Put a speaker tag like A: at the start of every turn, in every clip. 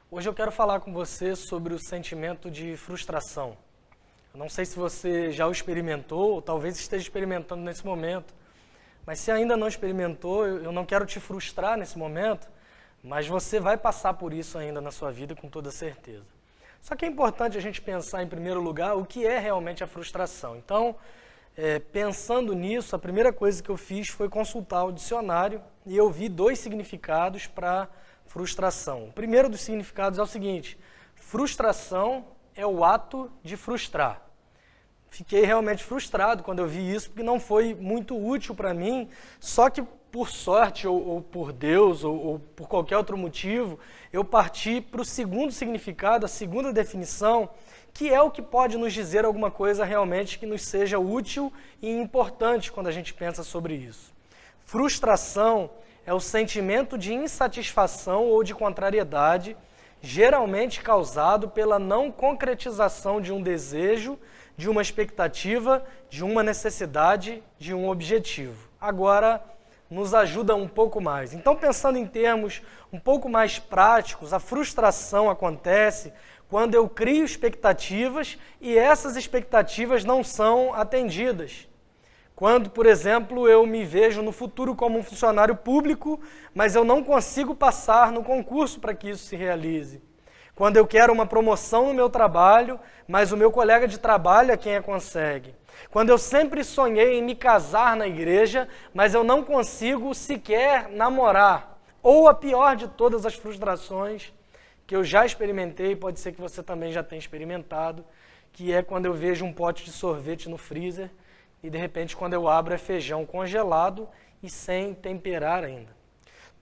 A: Hoje eu quero falar com você sobre o sentimento de frustração. Eu não sei se você já o experimentou ou talvez esteja experimentando nesse momento, mas se ainda não experimentou, eu não quero te frustrar nesse momento, mas você vai passar por isso ainda na sua vida com toda certeza. Só que é importante a gente pensar em primeiro lugar o que é realmente a frustração. Então, pensando nisso, a primeira coisa que eu fiz foi consultar o dicionário e eu vi dois significados para frustração. O primeiro dos significados é o seguinte: frustração é o ato de frustrar. Fiquei realmente frustrado quando eu vi isso, porque não foi muito útil para mim, só que por sorte, ou por Deus, ou por qualquer outro motivo, eu parti para o segundo significado, a segunda definição, que é o que pode nos dizer alguma coisa realmente que nos seja útil e importante quando a gente pensa sobre isso. Frustração é o sentimento de insatisfação ou de contrariedade, geralmente causado pela não concretização de um desejo, de uma expectativa, de uma necessidade, de um objetivo. Agora, nos ajuda um pouco mais. Então, pensando em termos um pouco mais práticos, a frustração acontece quando eu crio expectativas e essas expectativas não são atendidas. Quando, por exemplo, eu me vejo no futuro como um funcionário público, mas eu não consigo passar no concurso para que isso se realize. Quando eu quero uma promoção no meu trabalho, mas o meu colega de trabalho é quem a consegue. Quando eu sempre sonhei em me casar na igreja, mas eu não consigo sequer namorar. Ou a pior de todas as frustrações que eu já experimentei, pode ser que você também já tenha experimentado, que é quando eu vejo um pote de sorvete no freezer e de repente quando eu abro é feijão congelado e sem temperar ainda.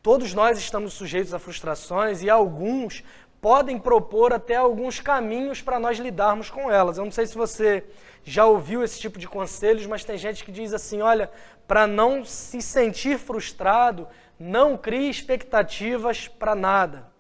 A: Todos nós estamos sujeitos a frustrações e alguns podem propor até alguns caminhos para nós lidarmos com elas. Eu não sei se você já ouviu esse tipo de conselhos, mas tem gente que diz assim, olha, para não se sentir frustrado, não crie expectativas para nada.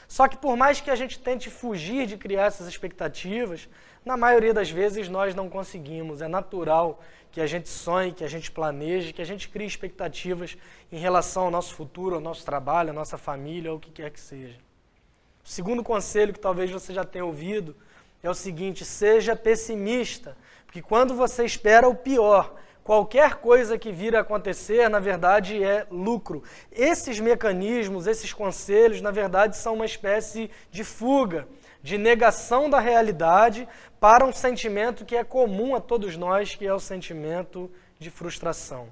A: Só que por mais que a gente tente fugir de criar essas expectativas, na maioria das vezes nós não conseguimos. É natural que a gente sonhe, que a gente planeje, que a gente crie expectativas em relação ao nosso futuro, ao nosso trabalho, à nossa família, ou o que quer que seja. O segundo conselho que talvez você já tenha ouvido é o seguinte: seja pessimista, porque quando você espera o pior, qualquer coisa que vir a acontecer, na verdade, é lucro. Esses mecanismos, esses conselhos, na verdade, são uma espécie de fuga, de negação da realidade para um sentimento que é comum a todos nós, que é o sentimento de frustração.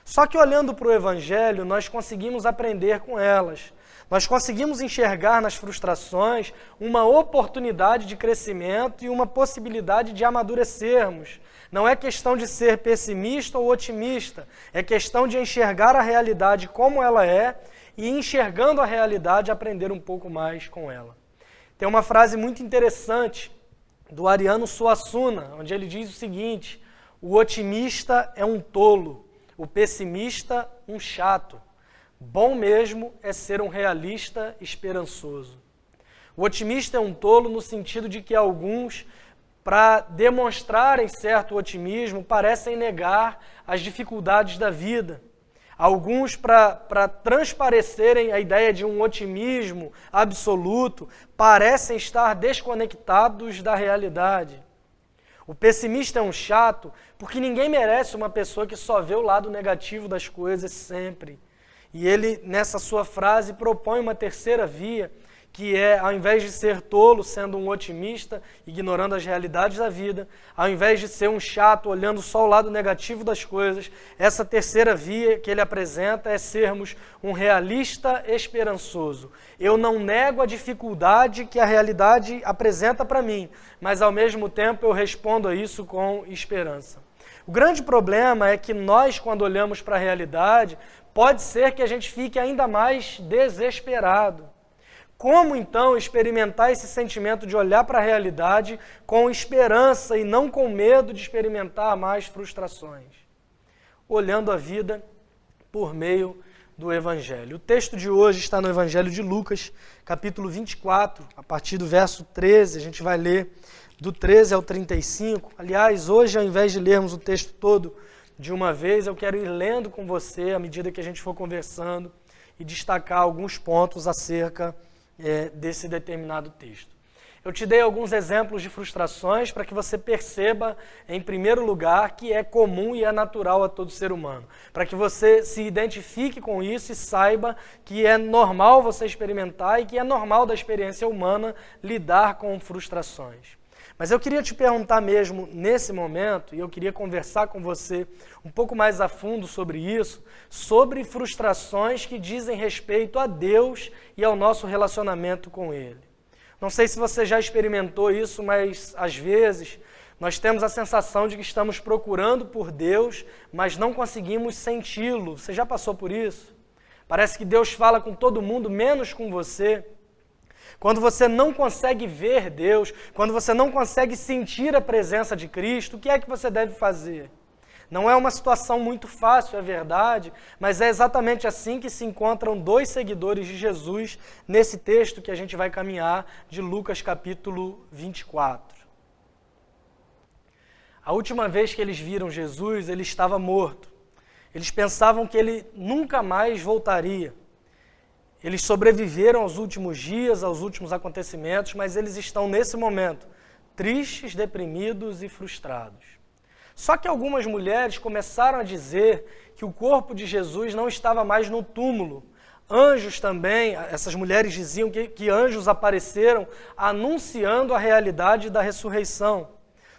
A: Só que olhando para o Evangelho, nós conseguimos aprender com elas. Nós conseguimos enxergar nas frustrações uma oportunidade de crescimento e uma possibilidade de amadurecermos. Não é questão de ser pessimista ou otimista, é questão de enxergar a realidade como ela é e, enxergando a realidade, aprender um pouco mais com ela. Tem uma frase muito interessante do Ariano Suassuna, onde ele diz o seguinte: o otimista é um tolo, o pessimista um chato. Bom mesmo é ser um realista esperançoso. O otimista é um tolo no sentido de que alguns, para demonstrarem certo otimismo, parecem negar as dificuldades da vida. Alguns, para transparecerem a ideia de um otimismo absoluto, parecem estar desconectados da realidade. O pessimista é um chato porque ninguém merece uma pessoa que só vê o lado negativo das coisas sempre. E ele, nessa sua frase, propõe uma terceira via, que é, ao invés de ser tolo, sendo um otimista, ignorando as realidades da vida, ao invés de ser um chato, olhando só o lado negativo das coisas, essa terceira via que ele apresenta é sermos um realista esperançoso. Eu não nego a dificuldade que a realidade apresenta para mim, mas ao mesmo tempo eu respondo a isso com esperança. O grande problema é que nós, quando olhamos para a realidade, pode ser que a gente fique ainda mais desesperado. Como, então, experimentar esse sentimento de olhar para a realidade com esperança e não com medo de experimentar mais frustrações? Olhando a vida por meio do Evangelho. O texto de hoje está no Evangelho de Lucas, capítulo 24, a partir do verso 13, a gente vai ler do 13 ao 35. Aliás, hoje, ao invés de lermos o texto todo de uma vez, eu quero ir lendo com você à medida que a gente for conversando e destacar alguns pontos acerca desse determinado texto. Eu te dei alguns exemplos de frustrações para que você perceba, em primeiro lugar, que é comum e é natural a todo ser humano. Para que você se identifique com isso e saiba que é normal você experimentar e que é normal da experiência humana lidar com frustrações. Mas eu queria te perguntar mesmo nesse momento, e eu queria conversar com você um pouco mais a fundo sobre isso, sobre frustrações que dizem respeito a Deus e ao nosso relacionamento com Ele. Não sei se você já experimentou isso, mas às vezes nós temos a sensação de que estamos procurando por Deus, mas não conseguimos senti-lo. Você já passou por isso? Parece que Deus fala com todo mundo, menos com você. Quando você não consegue ver Deus, quando você não consegue sentir a presença de Cristo, o que é que você deve fazer? Não é uma situação muito fácil, é verdade, mas é exatamente assim que se encontram dois seguidores de Jesus nesse texto que a gente vai caminhar de Lucas capítulo 24. A última vez que eles viram Jesus, ele estava morto. Eles pensavam que ele nunca mais voltaria. Eles sobreviveram aos últimos dias, aos últimos acontecimentos, mas eles estão nesse momento tristes, deprimidos e frustrados. Só que algumas mulheres começaram a dizer que o corpo de Jesus não estava mais no túmulo. Anjos também, essas mulheres diziam que anjos apareceram anunciando a realidade da ressurreição.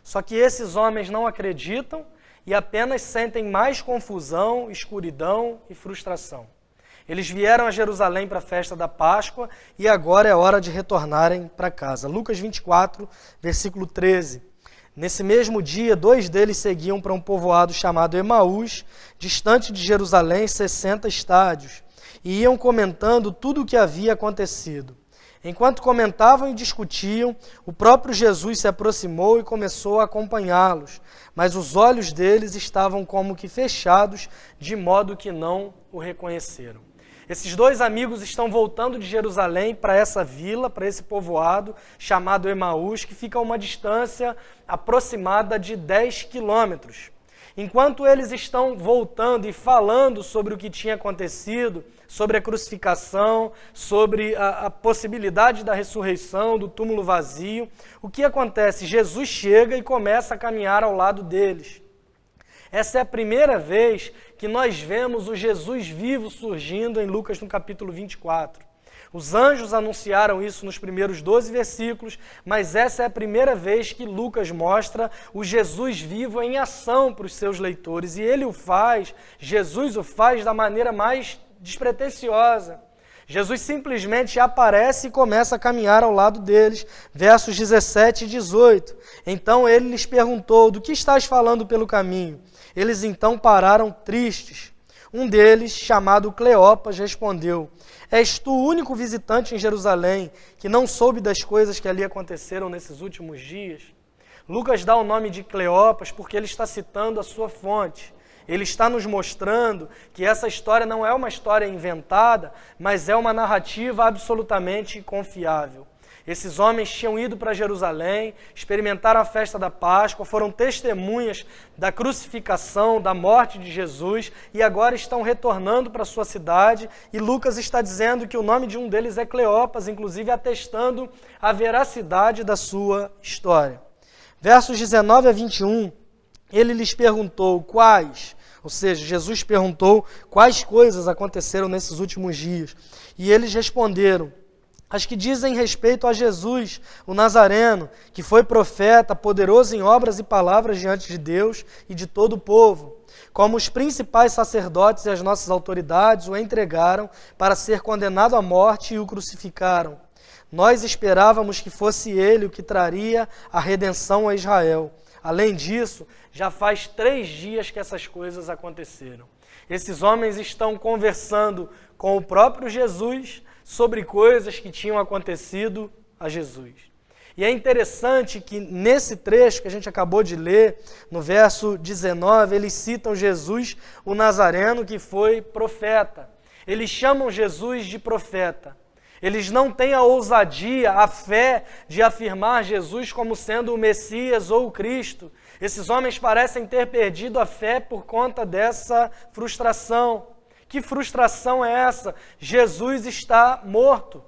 A: Só que esses homens não acreditam e apenas sentem mais confusão, escuridão e frustração. Eles vieram a Jerusalém para a festa da Páscoa e agora é hora de retornarem para casa. Lucas 24, versículo 13. Nesse mesmo dia, 2 deles seguiam para um povoado chamado Emaús, distante de Jerusalém 60 estádios, e iam comentando tudo o que havia acontecido. Enquanto comentavam e discutiam, o próprio Jesus se aproximou e começou a acompanhá-los, mas os olhos deles estavam como que fechados, de modo que não o reconheceram. Esses dois amigos estão voltando de Jerusalém para essa vila, para esse povoado chamado Emaús, que fica a uma distância aproximada de 10 quilômetros. Enquanto eles estão voltando e falando sobre o que tinha acontecido, sobre a crucificação, sobre a possibilidade da ressurreição, do túmulo vazio, o que acontece? Jesus chega e começa a caminhar ao lado deles. Essa é a primeira vez que nós vemos o Jesus vivo surgindo em Lucas no capítulo 24. Os anjos anunciaram isso nos primeiros 12 versículos, mas essa é a primeira vez que Lucas mostra o Jesus vivo em ação para os seus leitores. E Jesus o faz da maneira mais despretensiosa. Jesus simplesmente aparece e começa a caminhar ao lado deles, versos 17 e 18. Então ele lhes perguntou, do que estás falando pelo caminho? Eles então pararam tristes. Um deles, chamado Cleopas, respondeu, és tu o único visitante em Jerusalém que não soube das coisas que ali aconteceram nesses últimos dias? Lucas dá o nome de Cleopas porque ele está citando a sua fonte. Ele está nos mostrando que essa história não é uma história inventada, mas é uma narrativa absolutamente confiável. Esses homens tinham ido para Jerusalém, experimentaram a festa da Páscoa, foram testemunhas da crucificação, da morte de Jesus e agora estão retornando para a sua cidade. E Lucas está dizendo que o nome de um deles é Cleopas, inclusive atestando a veracidade da sua história. Versos 19 a 21, ele lhes perguntou quais, ou seja, Jesus perguntou quais coisas aconteceram nesses últimos dias. E eles responderam, as que dizem respeito a Jesus, o Nazareno, que foi profeta, poderoso em obras e palavras diante de Deus e de todo o povo, como os principais sacerdotes e as nossas autoridades o entregaram para ser condenado à morte e o crucificaram. Nós esperávamos que fosse ele o que traria a redenção a Israel. Além disso, já faz 3 dias que essas coisas aconteceram. Esses homens estão conversando com o próprio Jesus sobre coisas que tinham acontecido a Jesus. E é interessante que nesse trecho que a gente acabou de ler, no verso 19, eles citam Jesus, o Nazareno, que foi profeta. Eles chamam Jesus de profeta. Eles não têm a ousadia, a fé de afirmar Jesus como sendo o Messias ou o Cristo. Esses homens parecem ter perdido a fé por conta dessa frustração. Que frustração é essa? Jesus está morto.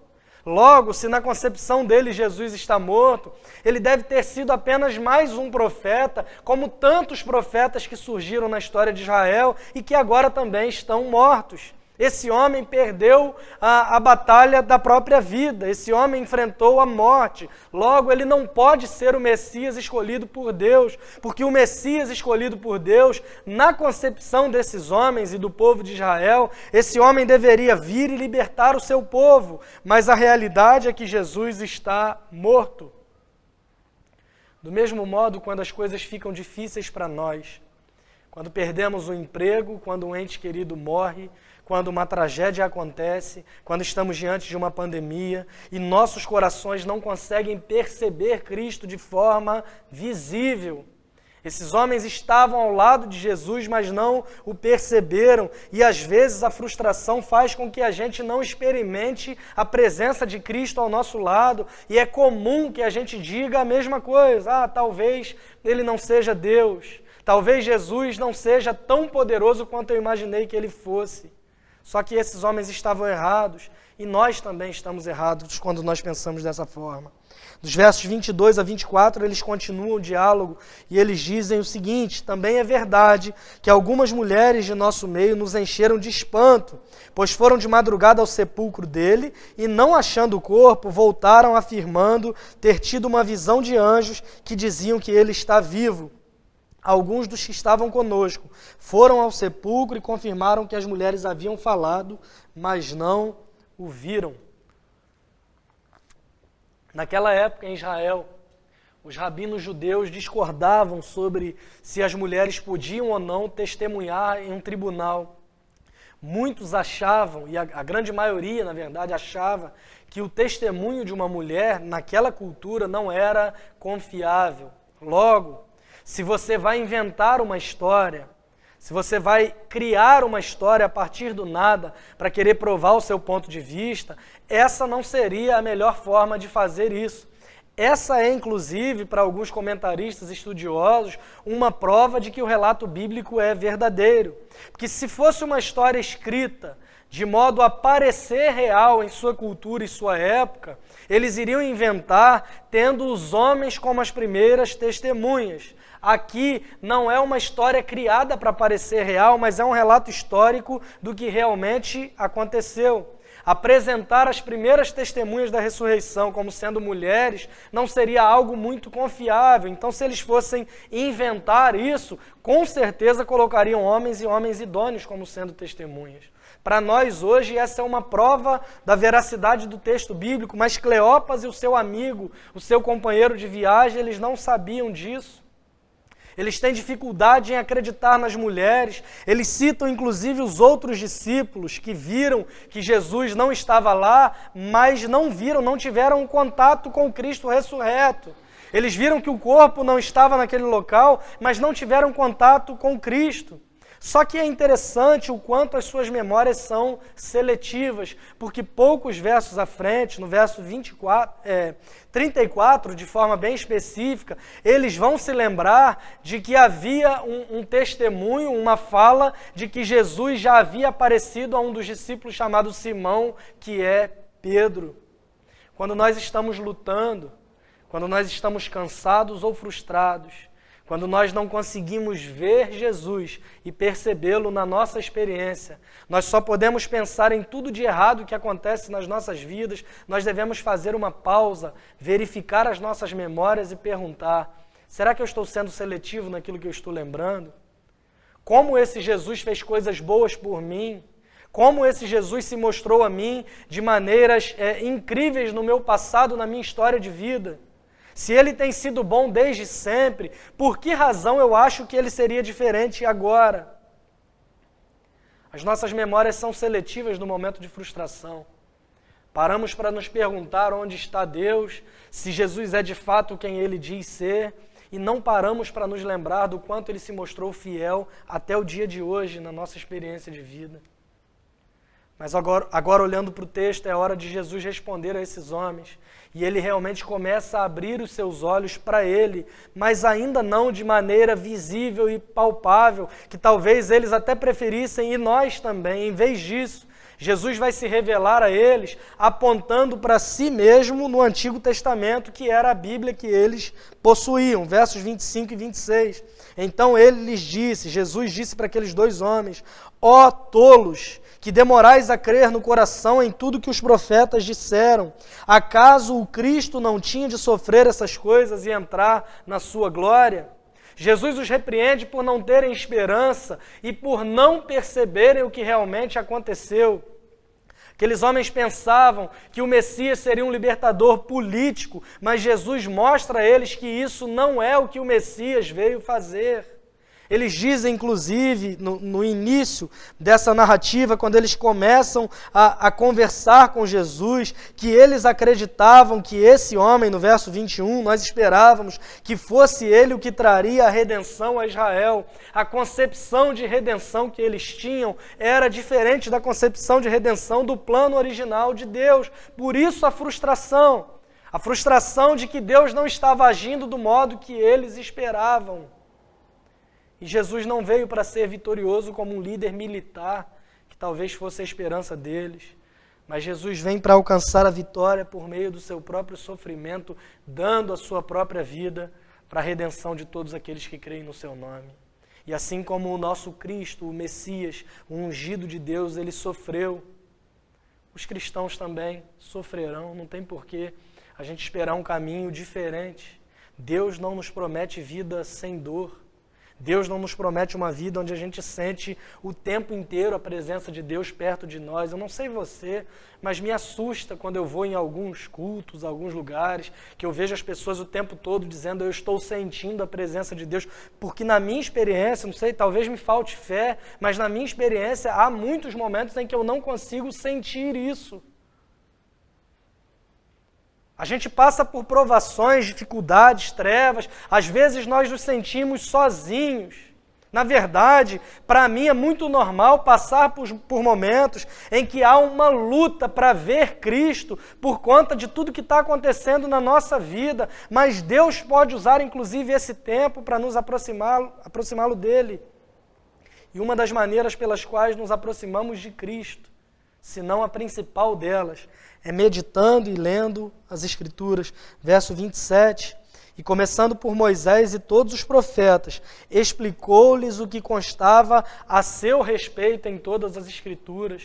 A: Logo, se na concepção dele Jesus está morto, ele deve ter sido apenas mais um profeta, como tantos profetas que surgiram na história de Israel e que agora também estão mortos. Esse homem perdeu a batalha da própria vida, esse homem enfrentou a morte. Logo, ele não pode ser o Messias escolhido por Deus, porque o Messias escolhido por Deus, na concepção desses homens e do povo de Israel, esse homem deveria vir e libertar o seu povo, mas a realidade é que Jesus está morto. Do mesmo modo, quando as coisas ficam difíceis para nós, quando perdemos o emprego, quando um ente querido morre, quando uma tragédia acontece, quando estamos diante de uma pandemia e nossos corações não conseguem perceber Cristo de forma visível. Esses homens estavam ao lado de Jesus, mas não o perceberam, e às vezes a frustração faz com que a gente não experimente a presença de Cristo ao nosso lado, e é comum que a gente diga a mesma coisa: talvez ele não seja Deus, talvez Jesus não seja tão poderoso quanto eu imaginei que ele fosse. Só que esses homens estavam errados e nós também estamos errados quando nós pensamos dessa forma. Dos versos 22 a 24, eles continuam o diálogo e eles dizem o seguinte: também é verdade que algumas mulheres de nosso meio nos encheram de espanto, pois foram de madrugada ao sepulcro dele e, não achando o corpo, voltaram afirmando ter tido uma visão de anjos que diziam que ele está vivo. Alguns dos que estavam conosco foram ao sepulcro e confirmaram que as mulheres haviam falado, mas não o viram. Naquela época, em Israel, os rabinos judeus discordavam sobre se as mulheres podiam ou não testemunhar em um tribunal. Muitos achavam, e a grande maioria, na verdade, achava que o testemunho de uma mulher naquela cultura não era confiável. Logo, se você vai inventar uma história, se você vai criar uma história a partir do nada para querer provar o seu ponto de vista, essa não seria a melhor forma de fazer isso. Essa é, inclusive, para alguns comentaristas estudiosos, uma prova de que o relato bíblico é verdadeiro. Porque se fosse uma história escrita de modo a parecer real em sua cultura e sua época, eles iriam inventar tendo os homens como as primeiras testemunhas. Aqui não é uma história criada para parecer real, mas é um relato histórico do que realmente aconteceu. Apresentar as primeiras testemunhas da ressurreição como sendo mulheres não seria algo muito confiável. Então, se eles fossem inventar isso, com certeza colocariam homens e homens idôneos como sendo testemunhas. Para nós hoje, essa é uma prova da veracidade do texto bíblico, mas Cleopas e o seu amigo, o seu companheiro de viagem, eles não sabiam disso. Eles têm dificuldade em acreditar nas mulheres. Eles citam, inclusive, os outros discípulos que viram que Jesus não estava lá, mas não viram, não tiveram um contato com o Cristo ressurreto. Eles viram que o corpo não estava naquele local, mas não tiveram contato com Cristo. Só que é interessante o quanto as suas memórias são seletivas, porque poucos versos à frente, no verso 34, de forma bem específica, eles vão se lembrar de que havia um testemunho, uma fala de que Jesus já havia aparecido a um dos discípulos chamado Simão, que é Pedro. Quando nós estamos lutando, quando nós estamos cansados ou frustrados, quando nós não conseguimos ver Jesus e percebê-lo na nossa experiência, nós só podemos pensar em tudo de errado que acontece nas nossas vidas, nós devemos fazer uma pausa, verificar as nossas memórias e perguntar: será que eu estou sendo seletivo naquilo que eu estou lembrando? Como esse Jesus fez coisas boas por mim? Como esse Jesus se mostrou a mim de maneiras incríveis no meu passado, na minha história de vida? Se ele tem sido bom desde sempre, por que razão eu acho que ele seria diferente agora? As nossas memórias são seletivas no momento de frustração. Paramos para nos perguntar onde está Deus, se Jesus é de fato quem ele diz ser, e não paramos para nos lembrar do quanto ele se mostrou fiel até o dia de hoje na nossa experiência de vida. Mas agora olhando para o texto, é hora de Jesus responder a esses homens. E ele realmente começa a abrir os seus olhos para ele, mas ainda não de maneira visível e palpável, que talvez eles até preferissem, e nós também. Em vez disso, Jesus vai se revelar a eles apontando para si mesmo no Antigo Testamento, que era a Bíblia que eles possuíam, versos 25 e 26. Então ele lhes disse, Jesus disse para aqueles dois homens: ó tolos, que demorais a crer no coração em tudo que os profetas disseram. Acaso o Cristo não tinha de sofrer essas coisas e entrar na sua glória? Jesus os repreende por não terem esperança e por não perceberem o que realmente aconteceu. Aqueles homens pensavam que o Messias seria um libertador político, mas Jesus mostra a eles que isso não é o que o Messias veio fazer. Eles dizem, inclusive, no início dessa narrativa, quando eles começam a conversar com Jesus, que eles acreditavam que esse homem, no verso 21, nós esperávamos que fosse ele o que traria a redenção a Israel. A concepção de redenção que eles tinham era diferente da concepção de redenção do plano original de Deus. Por isso a frustração de que Deus não estava agindo do modo que eles esperavam. E Jesus não veio para ser vitorioso como um líder militar, que talvez fosse a esperança deles, mas Jesus vem para alcançar a vitória por meio do seu próprio sofrimento, dando a sua própria vida para a redenção de todos aqueles que creem no seu nome. E assim como o nosso Cristo, o Messias, o ungido de Deus, ele sofreu, os cristãos também sofrerão, não tem porquê a gente esperar um caminho diferente. Deus não nos promete vida sem dor. Deus não nos promete uma vida onde a gente sente o tempo inteiro a presença de Deus perto de nós. Eu não sei você, mas me assusta quando eu vou em alguns cultos, alguns lugares, que eu vejo as pessoas o tempo todo dizendo: eu estou sentindo a presença de Deus, porque na minha experiência, não sei, talvez me falte fé, mas na minha experiência há muitos momentos em que eu não consigo sentir isso. A gente passa por provações, dificuldades, trevas, às vezes nós nos sentimos sozinhos. Na verdade, para mim é muito normal passar por momentos em que há uma luta para ver Cristo por conta de tudo que está acontecendo na nossa vida, mas Deus pode usar inclusive esse tempo para nos aproximá-lo dele. E uma das maneiras pelas quais nos aproximamos de Cristo, se não a principal delas, é meditando e lendo as Escrituras. Verso 27, e começando por Moisés e todos os profetas, explicou-lhes o que constava a seu respeito em todas as Escrituras.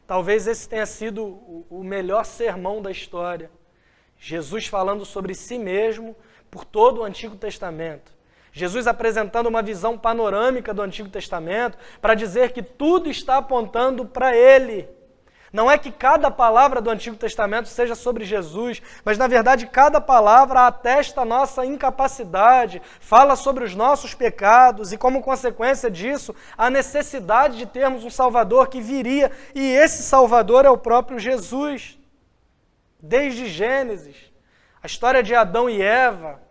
A: Talvez esse tenha sido o melhor sermão da história. Jesus falando sobre si mesmo por todo o Antigo Testamento. Jesus apresentando uma visão panorâmica do Antigo Testamento para dizer que tudo está apontando para Ele. Não é que cada palavra do Antigo Testamento seja sobre Jesus, mas na verdade cada palavra atesta a nossa incapacidade, fala sobre os nossos pecados e como consequência disso, a necessidade de termos um Salvador que viria, e esse Salvador é o próprio Jesus. Desde Gênesis, a história de Adão e Eva,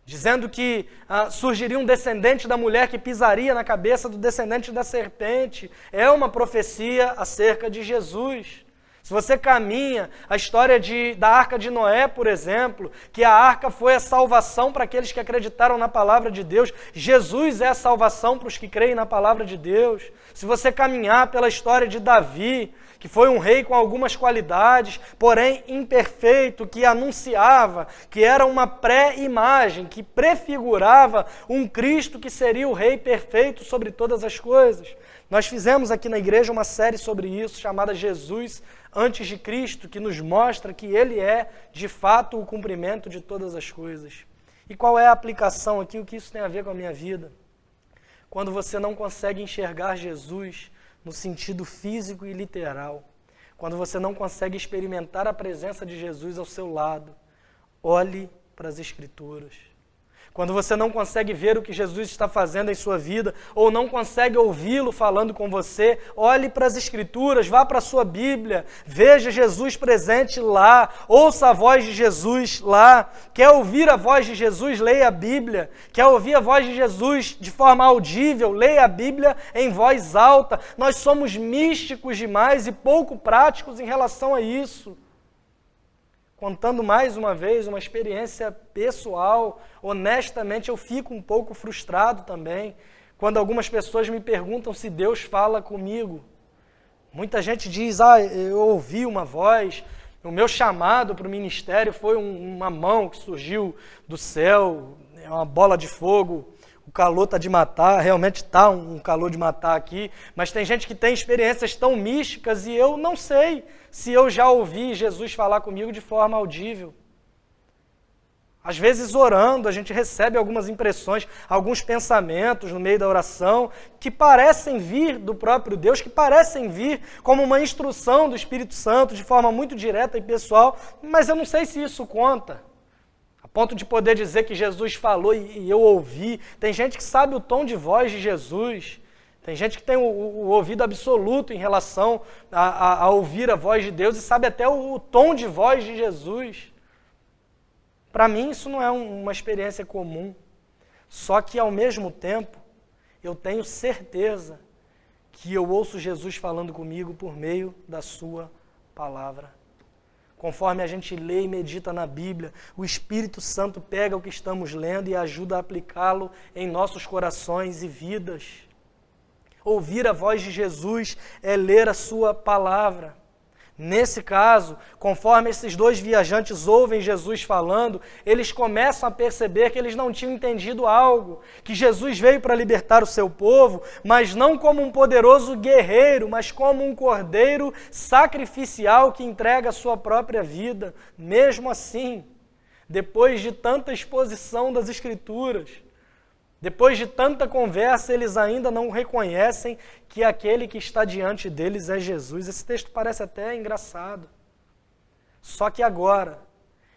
A: dizendo que surgiria um descendente da mulher que pisaria na cabeça do descendente da serpente. É uma profecia acerca de Jesus. Se você caminha a história da Arca de Noé, por exemplo, que a arca foi a salvação para aqueles que acreditaram na palavra de Deus, Jesus é a salvação para os que creem na palavra de Deus. Se você caminhar pela história de Davi, que foi um rei com algumas qualidades, porém imperfeito, que anunciava, que era uma pré-imagem, que prefigurava um Cristo que seria o rei perfeito sobre todas as coisas. Nós fizemos aqui na igreja uma série sobre isso, chamada Jesus antes de Cristo, que nos mostra que Ele é, de fato, o cumprimento de todas as coisas. E qual é a aplicação aqui, o que isso tem a ver com a minha vida? Quando você não consegue enxergar Jesus no sentido físico e literal, quando você não consegue experimentar a presença de Jesus ao seu lado, olhe para as Escrituras. Quando você não consegue ver o que Jesus está fazendo em sua vida, ou não consegue ouvi-lo falando com você, olhe para as Escrituras, vá para a sua Bíblia, veja Jesus presente lá, ouça a voz de Jesus lá. Quer ouvir a voz de Jesus? Leia a Bíblia. Quer ouvir a voz de Jesus de forma audível? Leia a Bíblia em voz alta. Nós somos místicos demais e pouco práticos em relação a isso. Contando mais uma vez uma experiência pessoal, honestamente eu fico um pouco frustrado também, quando algumas pessoas me perguntam se Deus fala comigo. Muita gente diz, eu ouvi uma voz, o meu chamado para o ministério foi uma mão que surgiu do céu, é uma bola de fogo, o calor está de matar, realmente está um calor de matar aqui, mas tem gente que tem experiências tão místicas e eu não sei se eu já ouvi Jesus falar comigo de forma audível. Às vezes, orando, a gente recebe algumas impressões, alguns pensamentos no meio da oração que parecem vir do próprio Deus, que parecem vir como uma instrução do Espírito Santo de forma muito direta e pessoal, mas eu não sei se isso conta. A ponto de poder dizer que Jesus falou e eu ouvi. Tem gente que sabe o tom de voz de Jesus. Tem gente que tem o ouvido absoluto em relação a ouvir a voz de Deus e sabe até o tom de voz de Jesus. Para mim, isso não é uma experiência comum. Só que, ao mesmo tempo, eu tenho certeza que eu ouço Jesus falando comigo por meio da sua palavra. Conforme a gente lê e medita na Bíblia, o Espírito Santo pega o que estamos lendo e ajuda a aplicá-lo em nossos corações e vidas. Ouvir a voz de Jesus é ler a sua palavra. Nesse caso, conforme esses dois viajantes ouvem Jesus falando, eles começam a perceber que eles não tinham entendido algo, que Jesus veio para libertar o seu povo, mas não como um poderoso guerreiro, mas como um cordeiro sacrificial que entrega a sua própria vida. Mesmo assim, depois de tanta exposição das Escrituras, depois de tanta conversa, eles ainda não reconhecem que aquele que está diante deles é Jesus. Esse texto parece até engraçado. Só que agora,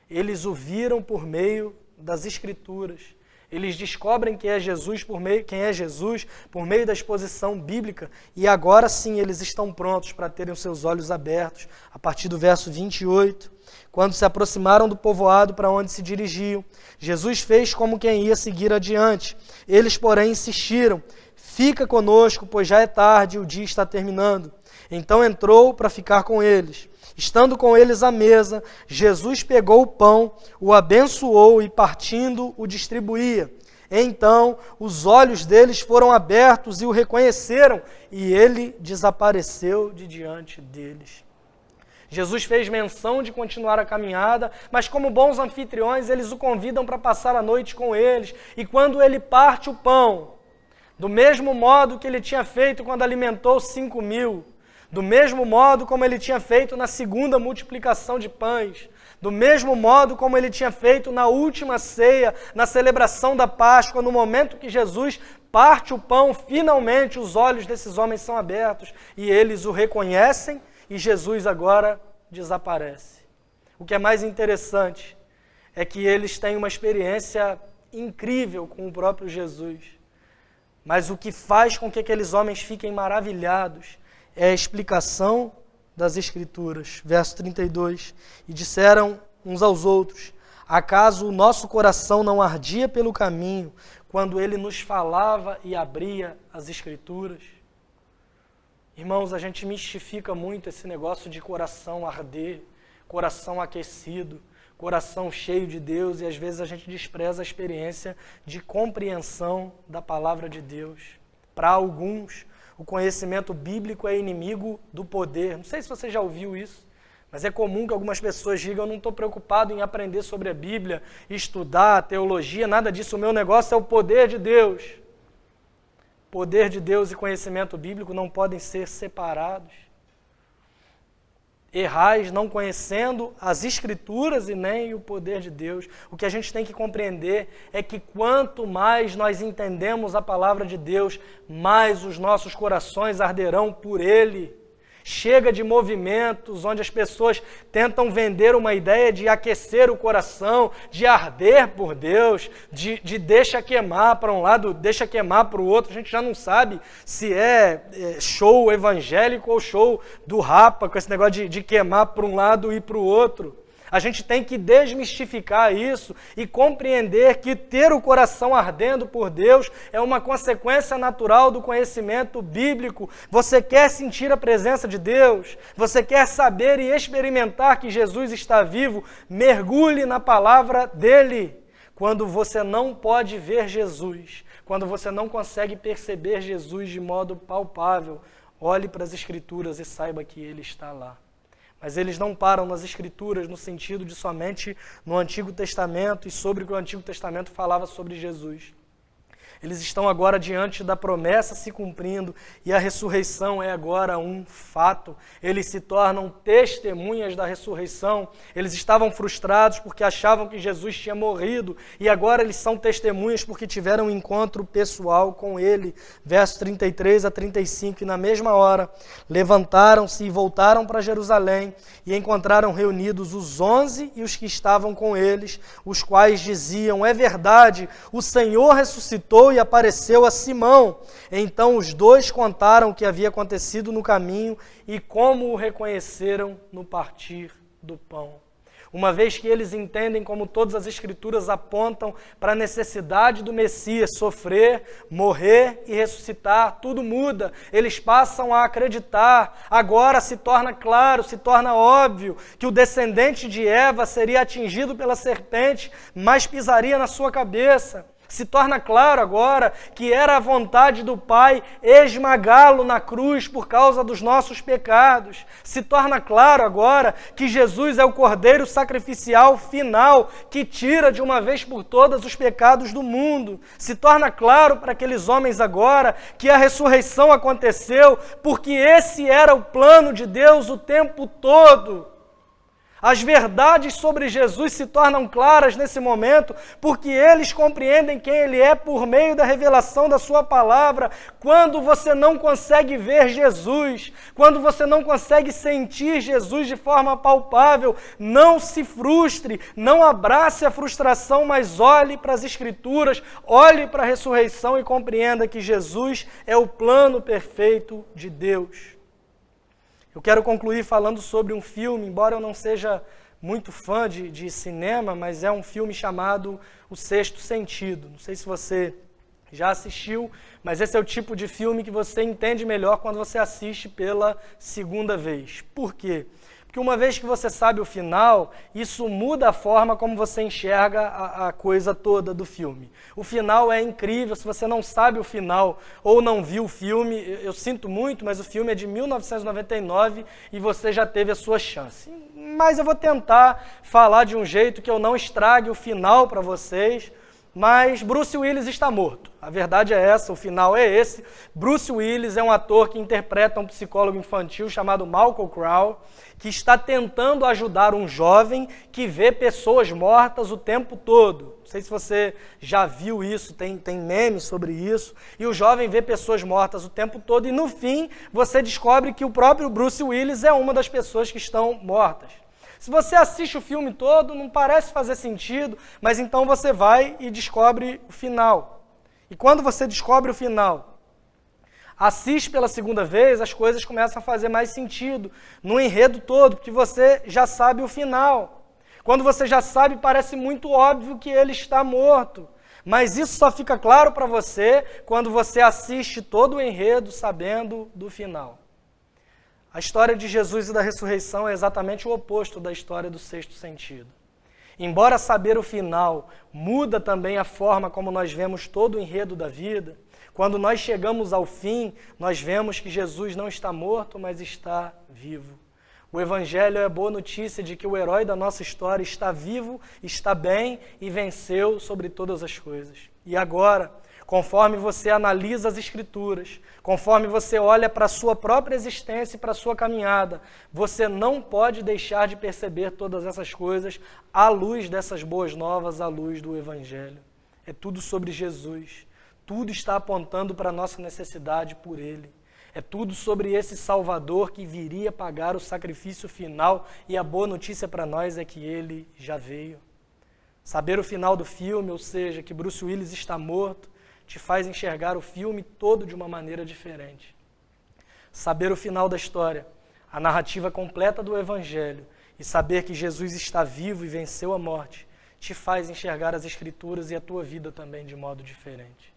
A: eles o viram por meio das Escrituras. Eles descobrem quem é Jesus por meio da exposição bíblica. E agora sim, eles estão prontos para terem os seus olhos abertos. A partir do verso 28. Quando se aproximaram do povoado para onde se dirigiam, Jesus fez como quem ia seguir adiante. Eles, porém, insistiram: fica conosco, pois já é tarde e o dia está terminando. Então entrou para ficar com eles. Estando com eles à mesa, Jesus pegou o pão, o abençoou e, partindo, o distribuía. Então os olhos deles foram abertos e o reconheceram, e ele desapareceu de diante deles. Jesus fez menção de continuar a caminhada, mas como bons anfitriões, eles o convidam para passar a noite com eles. E quando ele parte o pão, do mesmo modo que ele tinha feito quando alimentou 5.000, do mesmo modo como ele tinha feito na segunda multiplicação de pães, do mesmo modo como ele tinha feito na última ceia, na celebração da Páscoa, no momento que Jesus parte o pão, finalmente os olhos desses homens são abertos e eles o reconhecem. E Jesus agora desaparece. O que é mais interessante é que eles têm uma experiência incrível com o próprio Jesus. Mas o que faz com que aqueles homens fiquem maravilhados é a explicação das Escrituras. Verso 32. E disseram uns aos outros: acaso o nosso coração não ardia pelo caminho quando ele nos falava e abria as Escrituras? Irmãos, a gente mistifica muito esse negócio de coração arder, coração aquecido, coração cheio de Deus, e às vezes a gente despreza a experiência de compreensão da palavra de Deus. Para alguns, o conhecimento bíblico é inimigo do poder. Não sei se você já ouviu isso, mas é comum que algumas pessoas digam: eu não estou preocupado em aprender sobre a Bíblia, estudar teologia, nada disso, o meu negócio é o poder de Deus. Poder de Deus e conhecimento bíblico não podem ser separados. Errais não conhecendo as Escrituras e nem o poder de Deus. O que a gente tem que compreender é que quanto mais nós entendemos a palavra de Deus, mais os nossos corações arderão por Ele. Chega de movimentos onde as pessoas tentam vender uma ideia de aquecer o coração, de arder por Deus, de deixa queimar para um lado, deixa queimar para o outro. A gente já não sabe se é show evangélico ou show do Rapa, com esse negócio de queimar para um lado e para o outro. A gente tem que desmistificar isso e compreender que ter o coração ardendo por Deus é uma consequência natural do conhecimento bíblico. Você quer sentir a presença de Deus? Você quer saber e experimentar que Jesus está vivo? Mergulhe na palavra dele. Quando você não pode ver Jesus, quando você não consegue perceber Jesus de modo palpável, olhe para as Escrituras e saiba que Ele está lá. Mas eles não param nas Escrituras no sentido de somente no Antigo Testamento e sobre o que o Antigo Testamento falava sobre Jesus. Eles estão agora diante da promessa se cumprindo e a ressurreição é agora um fato. Eles se tornam testemunhas da ressurreição. Eles estavam frustrados porque achavam que Jesus tinha morrido e agora eles são testemunhas porque tiveram um encontro pessoal com Ele. Versos 33 a 35, e na mesma hora levantaram-se e voltaram para Jerusalém e encontraram reunidos os 11 e os que estavam com eles, os quais diziam: é verdade, o Senhor ressuscitou e apareceu a Simão. Então os dois contaram o que havia acontecido no caminho e como o reconheceram no partir do pão. Uma vez que eles entendem como todas as Escrituras apontam para a necessidade do Messias sofrer, morrer e ressuscitar, tudo muda. Eles passam a acreditar. Agora se torna claro, se torna óbvio que o descendente de Eva seria atingido pela serpente, mas pisaria na sua cabeça. Se torna claro agora que era a vontade do Pai esmagá-lo na cruz por causa dos nossos pecados. Se torna claro agora que Jesus é o Cordeiro sacrificial final que tira de uma vez por todas os pecados do mundo. Se torna claro para aqueles homens agora que a ressurreição aconteceu porque esse era o plano de Deus o tempo todo. As verdades sobre Jesus se tornam claras nesse momento, porque eles compreendem quem Ele é por meio da revelação da sua palavra. Quando você não consegue ver Jesus, quando você não consegue sentir Jesus de forma palpável, não se frustre, não abrace a frustração, mas olhe para as Escrituras, olhe para a ressurreição e compreenda que Jesus é o plano perfeito de Deus. Eu quero concluir falando sobre um filme, embora eu não seja muito fã de cinema, mas é um filme chamado O Sexto Sentido. Não sei se você já assistiu, mas esse é o tipo de filme que você entende melhor quando você assiste pela segunda vez. Por quê? Porque uma vez que você sabe o final, isso muda a forma como você enxerga a coisa toda do filme. O final é incrível, se você não sabe o final ou não viu o filme, eu sinto muito, mas o filme é de 1999 e você já teve a sua chance. Mas eu vou tentar falar de um jeito que eu não estrague o final para vocês, mas Bruce Willis está morto. A verdade é essa, o final é esse. Bruce Willis é um ator que interpreta um psicólogo infantil chamado Malcolm Crowe, que está tentando ajudar um jovem que vê pessoas mortas o tempo todo. Não sei se você já viu isso, tem memes sobre isso. E o jovem vê pessoas mortas o tempo todo e no fim você descobre que o próprio Bruce Willis é uma das pessoas que estão mortas. Se você assiste o filme todo, não parece fazer sentido, mas então você vai e descobre o final. E quando você descobre o final, assiste pela segunda vez, as coisas começam a fazer mais sentido no enredo todo, porque você já sabe o final. Quando você já sabe, parece muito óbvio que ele está morto. Mas isso só fica claro para você quando você assiste todo o enredo sabendo do final. A história de Jesus e da ressurreição é exatamente o oposto da história do Sexto Sentido. Embora saber o final muda também a forma como nós vemos todo o enredo da vida, quando nós chegamos ao fim, nós vemos que Jesus não está morto, mas está vivo. O Evangelho é a boa notícia de que o herói da nossa história está vivo, está bem e venceu sobre todas as coisas. E agora, conforme você analisa as Escrituras, conforme você olha para a sua própria existência e para a sua caminhada, você não pode deixar de perceber todas essas coisas à luz dessas boas novas, à luz do Evangelho. É tudo sobre Jesus. Tudo está apontando para a nossa necessidade por Ele. É tudo sobre esse Salvador que viria pagar o sacrifício final e a boa notícia para nós é que Ele já veio. Saber o final do filme, ou seja, que Bruce Willis está morto, te faz enxergar o filme todo de uma maneira diferente. Saber o final da história, a narrativa completa do Evangelho e saber que Jesus está vivo e venceu a morte, te faz enxergar as Escrituras e a tua vida também de modo diferente.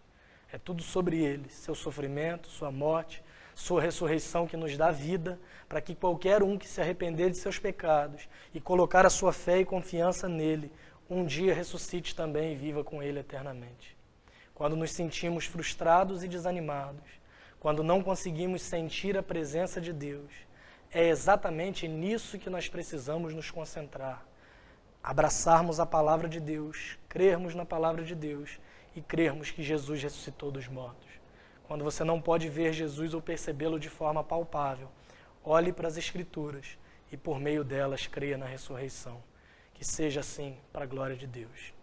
A: É tudo sobre Ele, seu sofrimento, sua morte, sua ressurreição que nos dá vida, para que qualquer um que se arrepender de seus pecados e colocar a sua fé e confiança nele, um dia ressuscite também e viva com Ele eternamente. Quando nos sentimos frustrados e desanimados, quando não conseguimos sentir a presença de Deus, é exatamente nisso que nós precisamos nos concentrar. Abraçarmos a palavra de Deus, crermos na palavra de Deus e crermos que Jesus ressuscitou dos mortos. Quando você não pode ver Jesus ou percebê-lo de forma palpável, olhe para as Escrituras e por meio delas creia na ressurreição. Que seja assim para a glória de Deus.